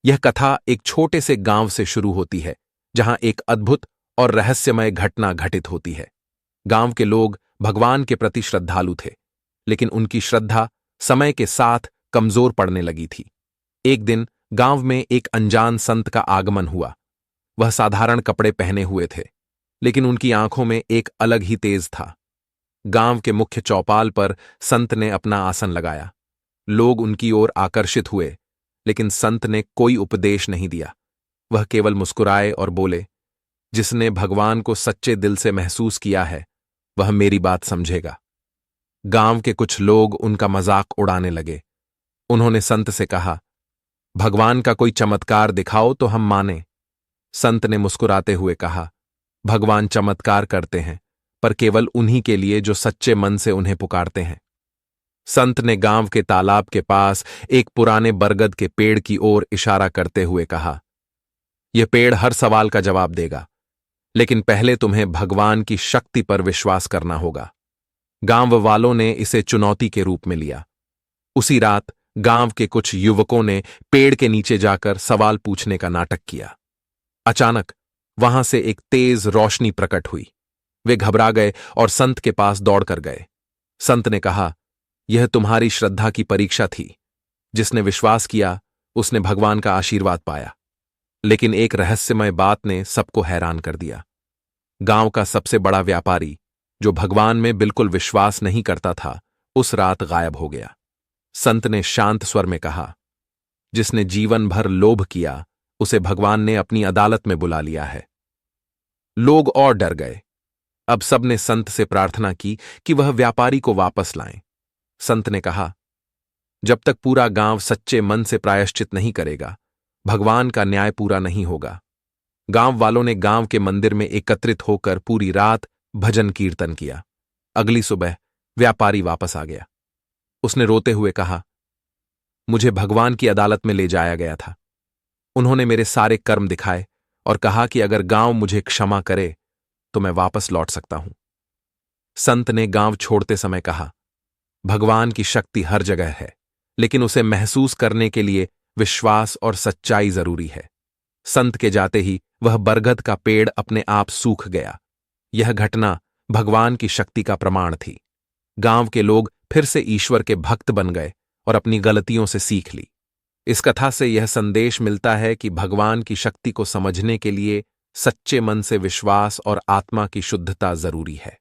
यह कथा एक छोटे से गांव से शुरू होती है जहां एक अद्भुत और रहस्यमय घटना घटित होती है। गांव के लोग भगवान के प्रति श्रद्धालु थे, लेकिन उनकी श्रद्धा समय के साथ कमजोर पड़ने लगी थी। एक दिन गांव में एक अनजान संत का आगमन हुआ। वह साधारण कपड़े पहने हुए थे, लेकिन उनकी आंखों में एक अलग ही तेज था। गांव के मुख्य चौपाल पर संत ने अपना आसन लगाया। लोग उनकी ओर आकर्षित हुए, लेकिन संत ने कोई उपदेश नहीं दिया। वह केवल मुस्कुराए और बोले, जिसने भगवान को सच्चे दिल से महसूस किया है वह मेरी बात समझेगा। गांव के कुछ लोग उनका मजाक उड़ाने लगे। उन्होंने संत से कहा, भगवान का कोई चमत्कार दिखाओ तो हम माने। संत ने मुस्कुराते हुए कहा, भगवान चमत्कार करते हैं, पर केवल उन्हीं के लिए जो सच्चे मन से उन्हें पुकारते हैं। संत ने गांव के तालाब के पास एक पुराने बरगद के पेड़ की ओर इशारा करते हुए कहा, यह पेड़ हर सवाल का जवाब देगा, लेकिन पहले तुम्हें भगवान की शक्ति पर विश्वास करना होगा। गांव वालों ने इसे चुनौती के रूप में लिया। उसी रात गांव के कुछ युवकों ने पेड़ के नीचे जाकर सवाल पूछने का नाटक किया। अचानक वहां से एक तेज रोशनी प्रकट हुई। वे घबरा गए और संत के पास दौड़कर गए। संत ने कहा, यह तुम्हारी श्रद्धा की परीक्षा थी। जिसने विश्वास किया उसने भगवान का आशीर्वाद पाया। लेकिन एक रहस्यमय बात ने सबको हैरान कर दिया। गांव का सबसे बड़ा व्यापारी, जो भगवान में बिल्कुल विश्वास नहीं करता था, उस रात गायब हो गया। संत ने शांत स्वर में कहा, जिसने जीवन भर लोभ किया उसे भगवान ने अपनी अदालत में बुला लिया है। लोग और डर गए। अब सबने संत से प्रार्थना की कि वह व्यापारी को वापस लाएं। संत ने कहा, जब तक पूरा गांव सच्चे मन से प्रायश्चित नहीं करेगा, भगवान का न्याय पूरा नहीं होगा। गांव वालों ने गांव के मंदिर में एकत्रित होकर पूरी रात भजन कीर्तन किया। अगली सुबह व्यापारी वापस आ गया। उसने रोते हुए कहा, मुझे भगवान की अदालत में ले जाया गया था। उन्होंने मेरे सारे कर्म दिखाए और कहा कि अगर गांव मुझे क्षमा करे तो मैं वापस लौट सकता हूं। संत ने गांव छोड़ते समय कहा, भगवान की शक्ति हर जगह है, लेकिन उसे महसूस करने के लिए विश्वास और सच्चाई जरूरी है। संत के जाते ही वह बरगद का पेड़ अपने आप सूख गया। यह घटना भगवान की शक्ति का प्रमाण थी। गांव के लोग फिर से ईश्वर के भक्त बन गए और अपनी गलतियों से सीख ली। इस कथा से यह संदेश मिलता है कि भगवान की शक्ति को समझने के लिए सच्चे मन से विश्वास और आत्मा की शुद्धता जरूरी है।